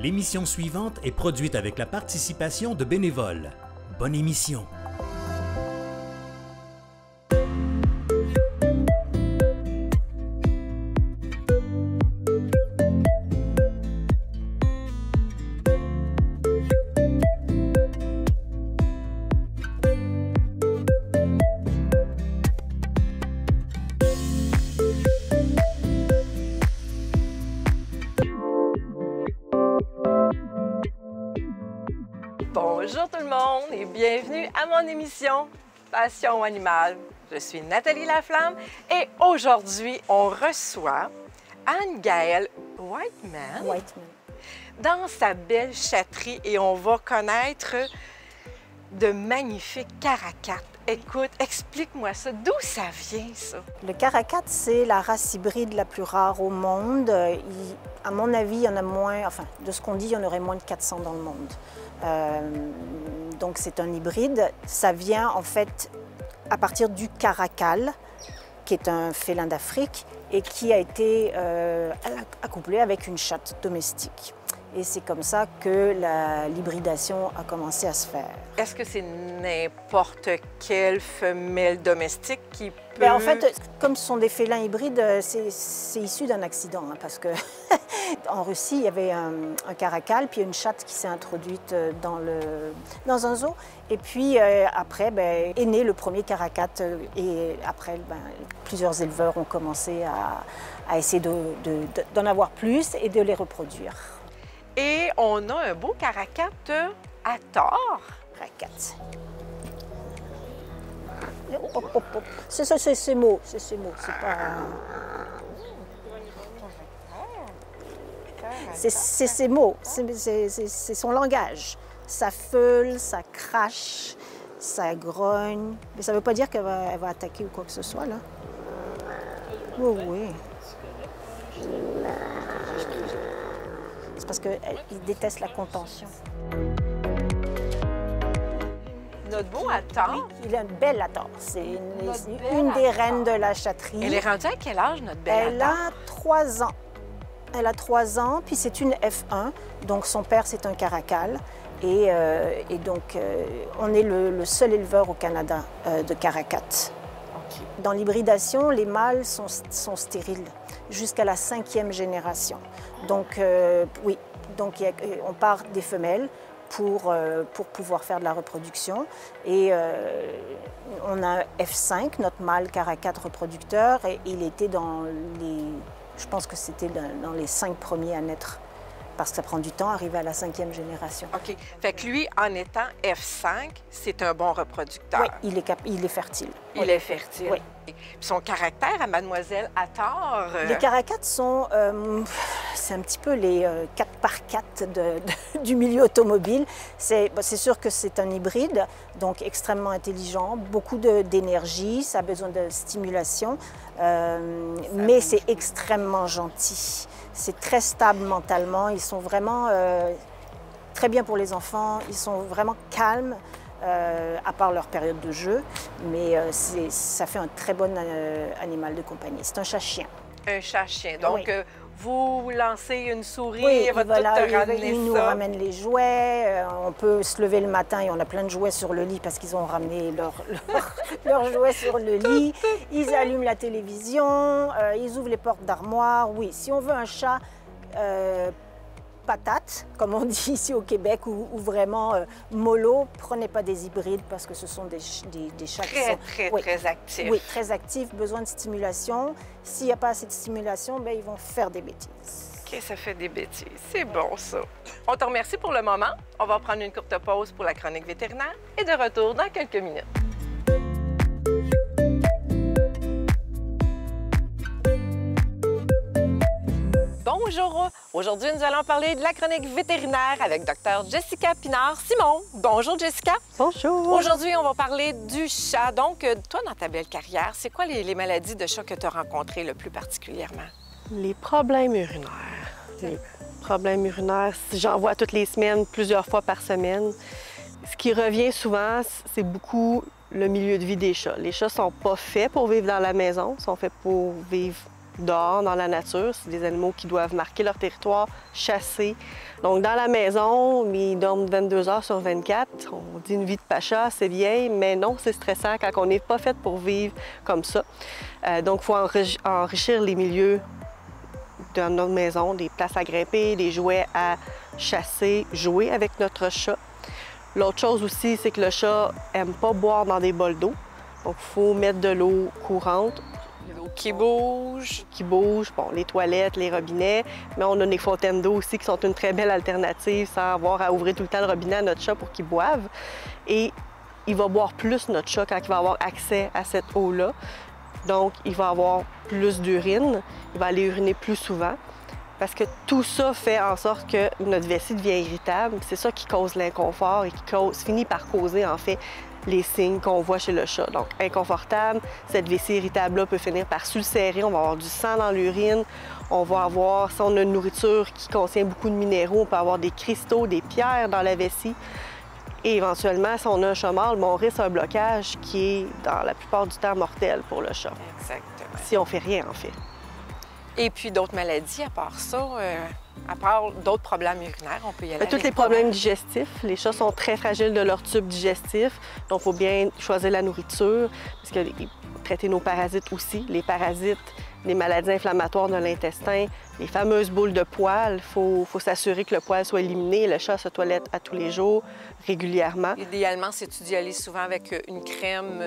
L'émission suivante est produite avec la participation de bénévoles. Bonne émission. Bonjour tout le monde et bienvenue à mon émission Passion animale. Je suis Nathalie Laflamme et aujourd'hui, on reçoit Anne-Gaëlle Whiteman dans sa belle chatterie et on va connaître de magnifiques caracates. Écoute, explique-moi ça. D'où ça vient, ça? Le caracat, c'est la race hybride la plus rare au monde. À mon avis, il y en a moins, enfin, de ce qu'on dit, il y en aurait moins de 400 dans le monde. Donc, c'est un hybride. Ça vient, en fait, à partir du caracal, qui est un félin d'Afrique et qui a été accouplé avec une chatte domestique. Et c'est comme ça que l'hybridation a commencé à se faire. Est-ce que c'est n'importe quelle femelle domestique qui peut... Bien, en fait, comme ce sont des félins hybrides, c'est issu d'un accident. Hein, parce que en Russie, il y avait un caracal, puis une chatte qui s'est introduite dans un zoo. Et puis après, ben, est né le premier caracat. Et après, ben, plusieurs éleveurs ont commencé à essayer d'en avoir plus et de les reproduire. Et on a un beau caracat à tort. Caracat. Hop, hop, hop. C'est ça, c'est ces mots. C'est ces mots. C'est pas... C'est ses mots. C'est son langage. Ça feule, ça crache, ça grogne. Mais ça ne veut pas dire qu'elle va attaquer ou quoi que ce soit, là. Oh, oui. C'est parce qu'il déteste la contention. Notre beau attard. Oui, il a une belle attard. C'est une des reines de la chatterie. Elle est rendue à quel âge, notre belle Elle a 3 ans. Elle a 3 ans, puis c'est une F1. Donc son père, c'est un caracal. Et donc, on est le seul éleveur au Canada de caracats. Okay. Dans l'hybridation, les mâles sont stériles jusqu'à la 5e génération. Donc, oui, donc, on part des femelles pour pouvoir faire de la reproduction. Et on a F5, notre mâle caracat reproducteur, et il était dans les... Je pense que c'était dans les 5 premiers à naître, parce que ça prend du temps à arriver à la 5e génération. OK. Fait que lui, en étant F5, c'est un bon reproducteur. Oui, il est fertile. Il est fertile. Oui. Puis son caractère à Mademoiselle Attard... Les caracats sont... c'est un petit peu les 4x4 du milieu automobile. C'est sûr que c'est un hybride, donc extrêmement intelligent, beaucoup d'énergie, ça a besoin de stimulation, mais c'est extrêmement gentil. C'est très stable mentalement, ils sont vraiment très bien pour les enfants, ils sont vraiment calmes, à part leur période de jeu, mais ça fait un très bon animal de compagnie. C'est un chat-chien. Un chat-chien, donc oui. Vous lancez une souris, oui, elle va tout te ramener il nous ramène les jouets, on peut se lever le matin et on a plein de jouets sur le lit parce qu'ils ont ramené leurs jouets sur le lit. Ils allument la télévision, ils ouvrent les portes d'armoire. Oui, si on veut un chat patate, comme on dit ici au Québec, ou vraiment mollo, prenez pas des hybrides parce que ce sont des chats qui sont très actifs. Oui, très actifs, besoin de stimulation. S'il n'y a pas assez de stimulation, bien, ils vont faire des bêtises. OK, ça fait des bêtises. C'est bon, ça. On te remercie pour le moment. On va prendre une courte pause pour la chronique vétérinaire et de retour dans quelques minutes. Bonjour! Aujourd'hui, nous allons parler de la chronique vétérinaire avec Dr Jessica Pinard-Simon. Bonjour, Jessica! Bonjour! Aujourd'hui, on va parler du chat. Donc, toi, dans ta belle carrière, c'est quoi les maladies de chat que tu as rencontrées le plus particulièrement? Les problèmes urinaires. Les problèmes urinaires, j'en vois toutes les semaines, plusieurs fois par semaine. Ce qui revient souvent, c'est beaucoup le milieu de vie des chats. Les chats ne sont pas faits pour vivre dans la maison, ils sont faits pour vivre dehors, dans la nature. C'est des animaux qui doivent marquer leur territoire, chasser. Donc, dans la maison, ils dorment 22 heures sur 24. On dit une vie de pacha, c'est vieille, mais non, c'est stressant quand on n'est pas fait pour vivre comme ça. Donc, il faut enrichir les milieux de notre maison, des places à grimper, des jouets à chasser, jouer avec notre chat. L'autre chose aussi, c'est que le chat n'aime pas boire dans des bols d'eau. Donc, il faut mettre de l'eau courante. L'eau qui bouge. Bon, les toilettes, les robinets, mais on a des fontaines d'eau aussi qui sont une très belle alternative sans avoir à ouvrir tout le temps le robinet à notre chat pour qu'il boive. Et il va boire plus, notre chat, quand il va avoir accès à cette eau-là. Donc, il va avoir plus d'urine, il va aller uriner plus souvent, parce que tout ça fait en sorte que notre vessie devient irritable. C'est ça qui cause l'inconfort et qui finit par causer, en fait, les signes qu'on voit chez le chat. Donc, inconfortable, cette vessie irritable-là peut finir par s'ulcérer, on va avoir du sang dans l'urine, on va avoir, si on a une nourriture qui contient beaucoup de minéraux, on peut avoir des cristaux, des pierres dans la vessie. Et éventuellement, si on a un chat mâle, on risque un blocage qui est, dans la plupart du temps, mortel pour le chat. Exactement. Si on fait rien, en fait. Et puis d'autres maladies, à part ça, à part d'autres problèmes urinaires, on peut y aller Tous les problèmes digestifs. Les chats sont très fragiles de leur tube digestif. Donc, il faut bien choisir la nourriture, parce que traiter nos parasites aussi. Les parasites, les maladies inflammatoires de l'intestin, les fameuses boules de poils. Il faut s'assurer que le poil soit éliminé. Le chat se toilette à tous les jours, régulièrement. Idéalement, c'est d'y aller souvent avec une crème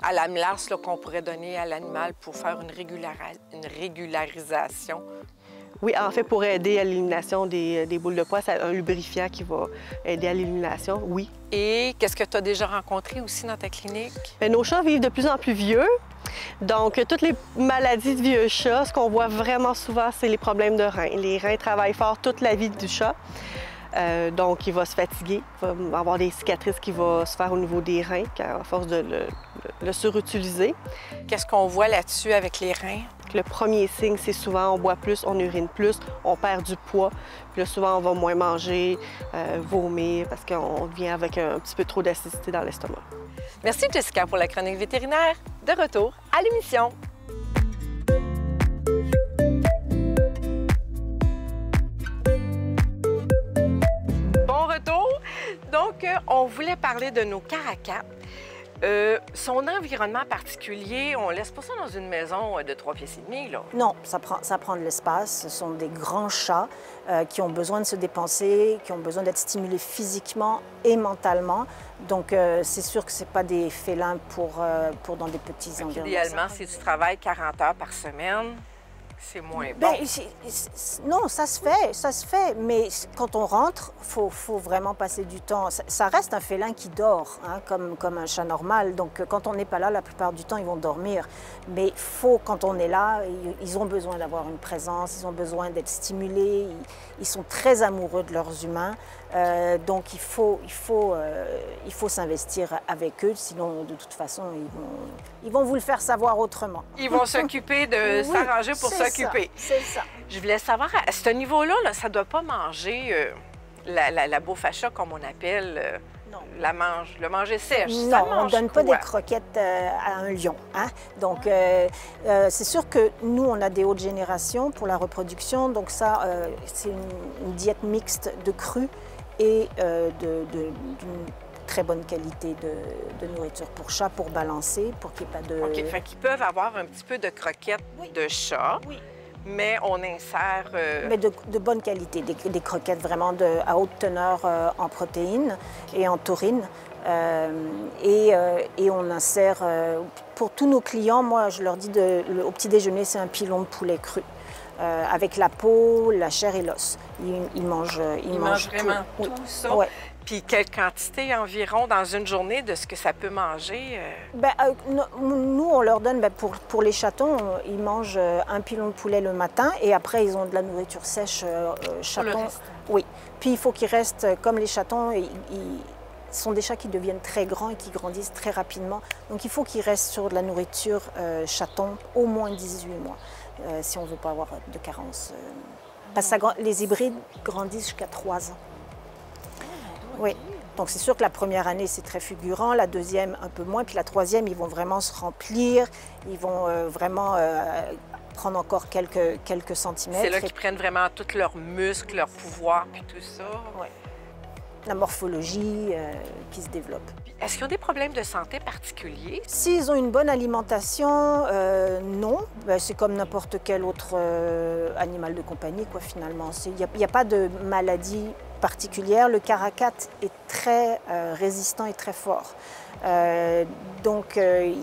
à la mélasse qu'on pourrait donner à l'animal pour faire une régularisation. Oui, en fait, pour aider à l'élimination des boules de poils, c'est un lubrifiant qui va aider à l'élimination, oui. Et qu'est-ce que tu as déjà rencontré aussi dans ta clinique? Bien, nos chats vivent de plus en plus vieux. Donc, toutes les maladies de vieux chats, ce qu'on voit vraiment souvent, c'est les problèmes de reins. Les reins travaillent fort toute la vie du chat. Donc, il va se fatiguer, il va avoir des cicatrices qui vont se faire au niveau des reins à force de le surutiliser. Qu'est-ce qu'on voit là-dessus avec les reins? Le premier signe, c'est souvent on boit plus, on urine plus, on perd du poids. Puis là, souvent, on va moins manger, vomir, parce qu'on vient avec un petit peu trop d'acidité dans l'estomac. Merci, Jessica, pour la chronique vétérinaire. De retour à l'émission. Bon retour. Donc, on voulait parler de nos caracas. Son environnement particulier, on laisse pas ça dans une maison de 3 pieds et demi, là. Non, ça prend de l'espace. Ce sont des grands chats qui ont besoin de se dépenser, qui ont besoin d'être stimulés physiquement et mentalement. Donc, c'est sûr que ce pas des félins pour dans des petits environnements. Idéalement, si tu travailles 40 heures par semaine, c'est moins bon. Bien, non, ça se fait, mais quand on rentre, faut vraiment passer du temps. Ça reste un félin qui dort, hein, comme un chat normal. Donc, quand on n'est pas là, la plupart du temps, ils vont dormir. Mais quand on est là, ils ont besoin d'avoir une présence, ils ont besoin d'être stimulés. Ils sont très amoureux de leurs humains. Donc, il faut s'investir avec eux, sinon, de toute façon, ils vont vous le faire savoir autrement. Ils vont s'occuper de s'arranger pour s'occuper. C'est ça. Je voulais savoir, à ce niveau-là, là, ça ne doit pas manger la beaufacha, comme on appelle, Non. le manger sèche. Non, Ça on mange ne donne pas quoi? des croquettes à un lion. Hein? Donc, c'est sûr que nous, on a des hautes générations pour la reproduction. Donc ça, c'est une diète mixte de cru et d'une très bonne qualité de nourriture pour chat, pour balancer, pour qu'il n'y ait pas de... OK, fait qu'ils peuvent avoir un petit peu de croquettes de chat, Oui. mais on insère... Mais de bonne qualité, des croquettes vraiment à haute teneur en protéines et en taurine. Et on insère, pour tous nos clients, moi je leur dis au petit déjeuner, c'est un pilon de poulet cru. Avec la peau, la chair et l'os. Ils mangent vraiment tout ça. Ouais. Puis quelle quantité environ dans une journée de ce que ça peut manger? Nous, on leur donne, pour les chatons, ils mangent un pilon de poulet le matin et après, ils ont de la nourriture sèche chaton. reste. Oui. Puis il faut qu'ils restent, comme les chatons, ce sont des chats qui deviennent très grands et qui grandissent très rapidement. Donc il faut qu'ils restent sur de la nourriture chaton au moins 18 mois, si on ne veut pas avoir de carence. Parce que les hybrides grandissent jusqu'à 3 ans. Oui. Donc c'est sûr que la première année, c'est très fulgurant, la deuxième, un peu moins, puis la troisième, ils vont vraiment se remplir, ils vont vraiment prendre encore quelques centimètres. C'est là qu'ils prennent vraiment tous leurs muscles, leur pouvoir, puis tout ça. Ouais. La morphologie qui se développe. Est-ce qu'ils ont des problèmes de santé particuliers? S'ils ont une bonne alimentation, non. Ben, c'est comme n'importe quel autre animal de compagnie, quoi, finalement. Il n'y a pas de maladie particulière. Le caracat est très résistant et très fort. Donc, il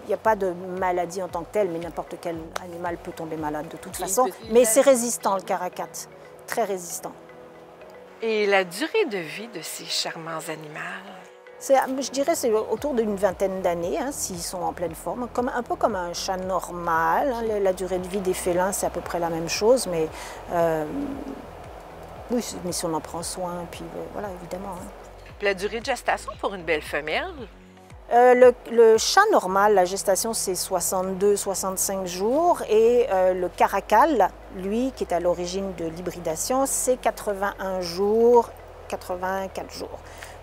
n'y a pas de maladie en tant que telle, mais n'importe quel animal peut tomber malade de toute façon. Mais c'est résistant, le caracat. Très résistant. Et la durée de vie de ces charmants animaux? Je dirais c'est autour d'une vingtaine d'années, hein, s'ils sont en pleine forme. Un peu comme un chat normal. Hein. La durée de vie des félins, c'est à peu près la même chose, mais oui, mais si on en prend soin, puis voilà, évidemment. Hein. La durée de gestation pour une belle femelle? Le chat normal, la gestation, c'est 62-65 jours et le caracal, lui, qui est à l'origine de l'hybridation, c'est 81 jours, 84 jours.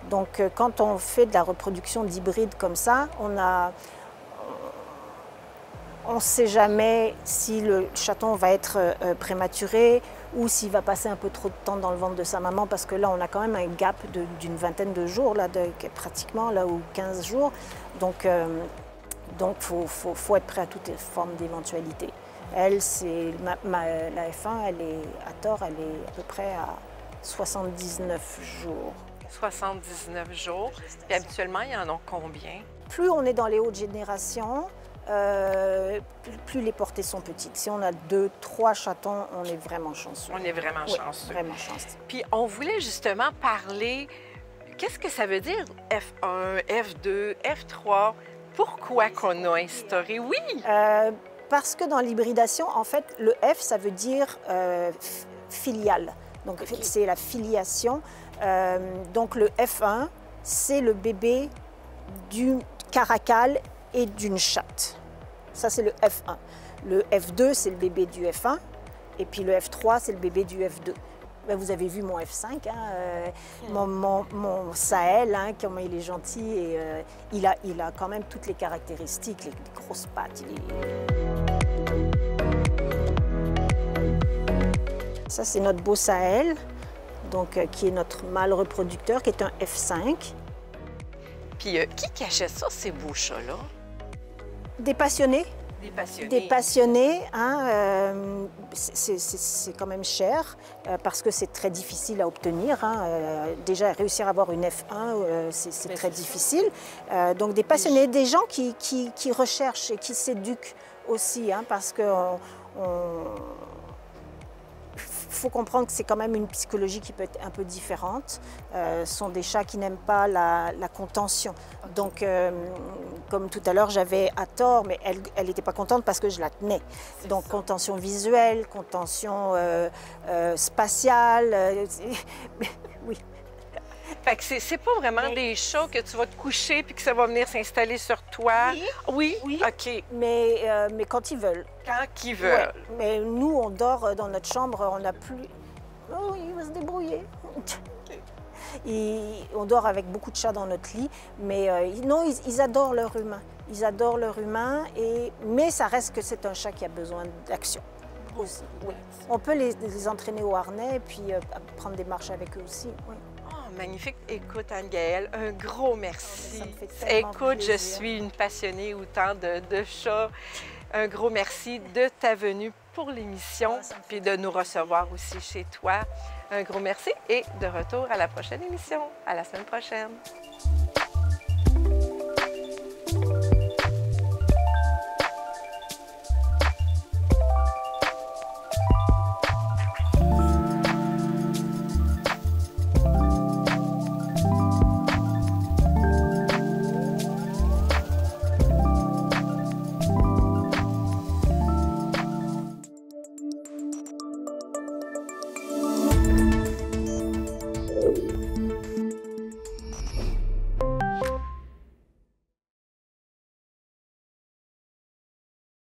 Donc, quand on fait de la reproduction d'hybrides comme ça, on ne sait jamais si le chaton va être prématuré ou s'il va passer un peu trop de temps dans le ventre de sa maman, parce que là, on a quand même un gap d'une vingtaine de jours, là, pratiquement, là, ou 15 jours. Donc, faut être prêt à toute forme d'éventualité. Elle, c'est la F1, elle est à tort, elle est à peu près à 79 jours. 79 jours. Puis habituellement, il y en a combien? Plus on est dans les hautes générations, plus les portées sont petites. Si on a 2-3 chatons, on est vraiment chanceux. On est vraiment chanceux. Vraiment chanceux. Puis on voulait justement parler, qu'est-ce que ça veut dire F1, F2, F3? Pourquoi qu'on a instauré? Oui! Parce que dans l'hybridation, en fait, le F, ça veut dire filial. Donc, okay. C'est la filiation. Donc, le F1, c'est le bébé du caracal et d'une chatte. Ça, c'est le F1. Le F2, c'est le bébé du F1. Et puis le F3, c'est le bébé du F2. Ben, vous avez vu mon F5, hein, mon Sahel, hein, comment il est gentil. Et, il a quand même toutes les caractéristiques, les grosses pattes. Ça, c'est notre beau Sahel, donc, qui est notre mâle reproducteur, qui est un F5. Puis, qui cachait ça, ces beaux chats-là? Des passionnés. Des passionnés. Des passionnés, hein, c'est quand même cher parce que c'est très difficile à obtenir. Hein, déjà, réussir à avoir une F1, c'est très difficile. Donc, des passionnés, des gens qui recherchent et qui s'éduquent aussi, hein, parce que faut comprendre que c'est quand même une psychologie qui peut être un peu différente. Ce sont des chats qui n'aiment pas la contention. Okay. Donc, comme tout à l'heure, j'avais à tort, mais elle n'était pas contente parce que je la tenais. Donc, ça. Contention visuelle, contention spatiale, oui. Fait que c'est pas vraiment des chats que tu vas te coucher puis que ça va venir s'installer sur toi. Oui? Oui. OK. Mais quand ils veulent. Quand ils veulent. Ouais. Mais nous, on dort dans notre chambre, on n'a plus... Oh, il va se débrouiller. On dort avec beaucoup de chats dans notre lit, mais non, ils adorent leur humain. Ils adorent leur humain, mais ça reste que c'est un chat qui a besoin d'action aussi. Oui. On peut les entraîner au harnais et puis prendre des marches avec eux aussi. Oui. Magnifique. Écoute, Anne-Gaëlle, un gros merci. Ça me fait tellement plaisir. Je suis une passionnée autant de chats. Un gros merci de ta venue pour l'émission, puis de nous recevoir aussi chez toi. Un gros merci et de retour à la prochaine émission. À la semaine prochaine.